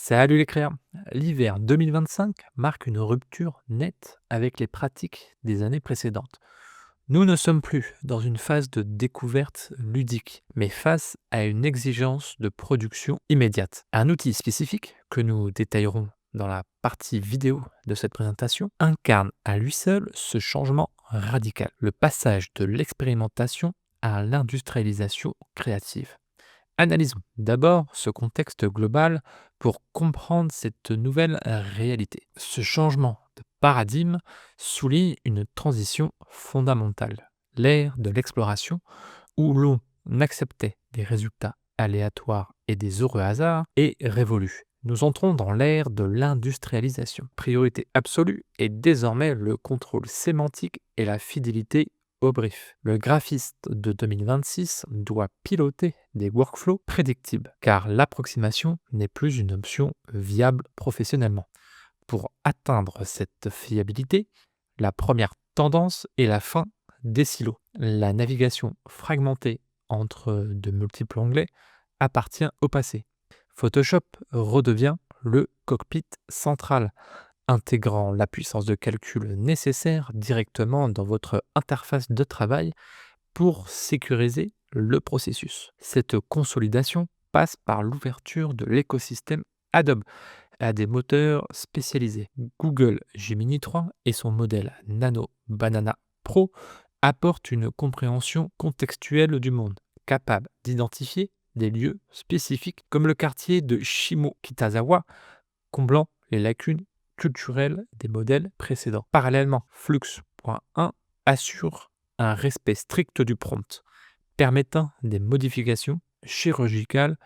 Salut les créas! L'hiver 2025 marque une rupture nette avec les pratiques des années précédentes. Nous ne sommes plus dans une phase de découverte ludique, mais face à une exigence de production immédiate. Un outil spécifique, que nous détaillerons dans la partie vidéo de cette présentation, incarne à lui seul ce changement radical, le passage de l'expérimentation à l'industrialisation créative. Analysons d'abord ce contexte global pour comprendre cette nouvelle réalité. Ce changement de paradigme souligne une transition fondamentale. L'ère de l'exploration, où l'on acceptait des résultats aléatoires et des heureux hasards, est révolue. Nous entrons dans l'ère de l'industrialisation. Priorité absolue est désormais le contrôle sémantique et la fidélité au brief. Le graphiste de 2026 doit piloter des workflows prédictibles, car l'approximation n'est plus une option viable professionnellement. Pour atteindre cette fiabilité, la première tendance est la fin des silos. La navigation fragmentée entre de multiples onglets appartient au passé. Photoshop redevient le cockpit central, intégrant la puissance de calcul nécessaire directement dans votre interface de travail pour sécuriser le processus. Cette consolidation passe par l'ouverture de l'écosystème Adobe à des moteurs spécialisés. Google Gemini 3 et son modèle Nano Banana Pro apportent une compréhension contextuelle du monde, capable d'identifier des lieux spécifiques comme le quartier de Shimokitazawa, comblant les lacunes culturelles des modèles précédents. Parallèlement, Flux.1 assure un respect strict du prompt, permettant des modifications chirurgicales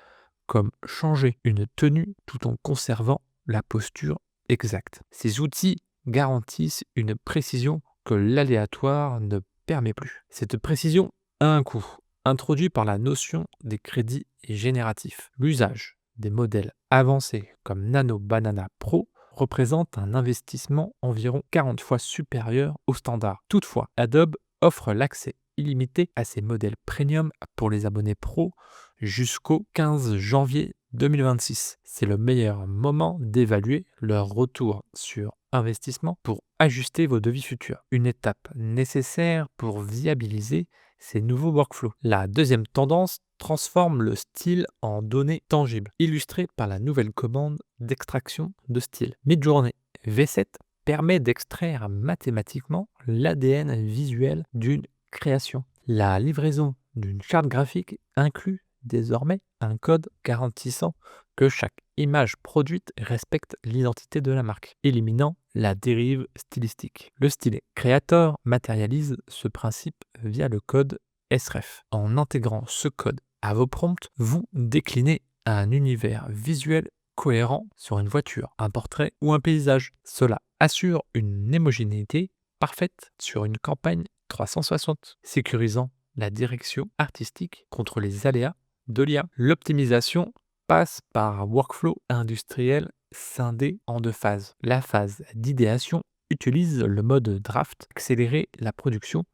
comme changer une tenue tout en conservant la posture exacte. Ces outils garantissent une précision que l'aléatoire ne permet plus. Cette précision a un coût, introduit par la notion des crédits génératifs. L'usage des modèles avancés comme Nano Banana Pro représente un investissement environ 40 fois supérieur au standard. Toutefois, Adobe offre l'accès illimité à ces modèles premium pour les abonnés pro jusqu'au 15 janvier 2026. C'est le meilleur moment d'évaluer leur retour sur investissement pour ajuster vos devis futurs. Une étape nécessaire pour viabiliser ces nouveaux workflows. La deuxième tendance transforme le style en données tangibles, illustrée par la nouvelle commande d'extraction de style. Midjourney V7 permet d'extraire mathématiquement l'ADN visuel d'une création. La livraison d'une charte graphique inclut désormais un code garantissant que chaque image produite respecte l'identité de la marque, éliminant la dérive stylistique. Le stylet Creator matérialise ce principe via le code SREF. En intégrant ce code à vos prompts, vous déclinez un univers visuel cohérent sur une voiture, un portrait ou un paysage. Cela assure une homogénéité parfaite sur une campagne 360, sécurisant la direction artistique contre les aléas de l'IA. L'optimisation passe par un workflow industriel scindé en deux phases. La phase d'idéation utilise le mode draft, accélérer la production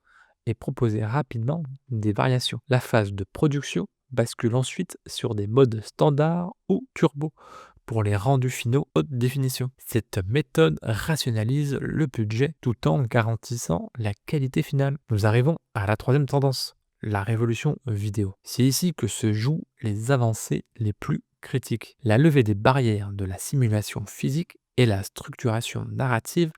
et proposer rapidement des variations. La phase de production bascule ensuite sur des modes standards ou turbo pour les rendus finaux haute définition. Cette méthode rationalise le budget tout en garantissant la qualité finale. Nous arrivons à la troisième tendance, la révolution vidéo. C'est ici que se jouent les avancées les plus critiques. La levée des barrières de la simulation physique et la structuration narrative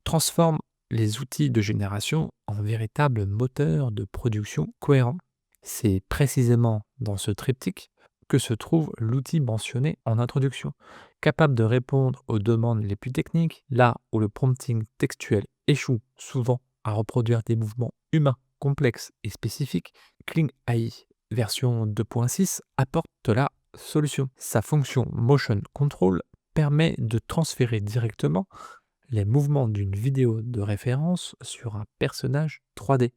transforment les outils de génération en véritables moteurs de production cohérents. C'est précisément dans ce triptyque que se trouve l'outil mentionné en introduction, capable de répondre aux demandes les plus techniques, là où le prompting textuel échoue souvent à reproduire des mouvements humains complexes et spécifiques. Kling AI version 2.6 apporte la solution. Sa fonction Motion Control permet de transférer directement les mouvements d'une vidéo de référence sur un personnage 3D,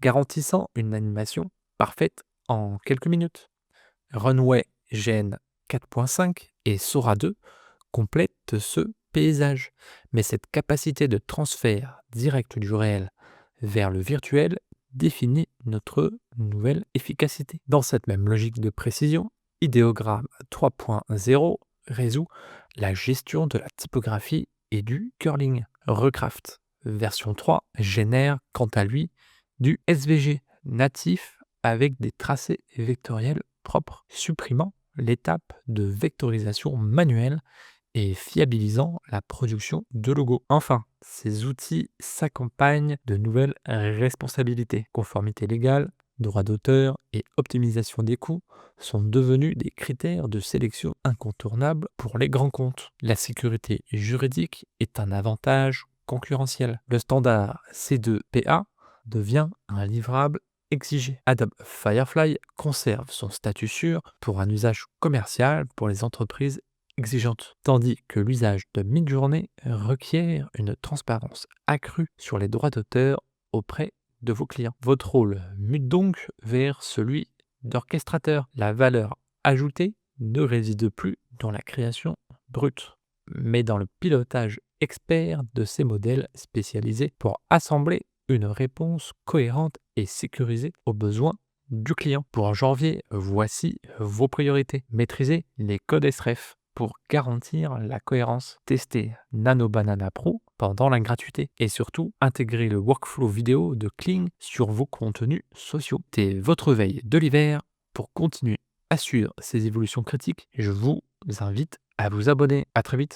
garantissant une animation parfaite en quelques minutes. Runway GN 4.5 et Sora 2 complètent ce paysage, mais cette capacité de transfert direct du réel vers le virtuel définit notre nouvelle efficacité. Dans cette même logique de précision, Ideogram 3.0 résout la gestion de la typographie et du curling. Recraft version 3 génère quant à lui du SVG natif avec des tracés vectoriels propres, supprimant l'étape de vectorisation manuelle et fiabilisant la production de logos. Enfin, ces outils s'accompagnent de nouvelles responsabilités. Conformité légale, droit d'auteur et optimisation des coûts sont devenus des critères de sélection incontournables pour les grands comptes. La sécurité juridique est un avantage concurrentiel. Le standard C2PA devient un livrable exigé. Adobe Firefly conserve son statut sûr pour un usage commercial pour les entreprises exigeante, tandis que l'usage de Midjourney requiert une transparence accrue sur les droits d'auteur auprès de vos clients. Votre rôle mute donc vers celui d'orchestrateur. La valeur ajoutée ne réside plus dans la création brute, mais dans le pilotage expert de ces modèles spécialisés pour assembler une réponse cohérente et sécurisée aux besoins du client. Pour janvier, voici vos priorités. Maîtrisez les codes SREF pour garantir la cohérence. Testez Nano Banana Pro pendant la gratuité et surtout intégrez le workflow vidéo de Kling sur vos contenus sociaux. C'est votre veille de l'hiver. Pour continuer à suivre ces évolutions critiques, je vous invite à vous abonner. À très vite.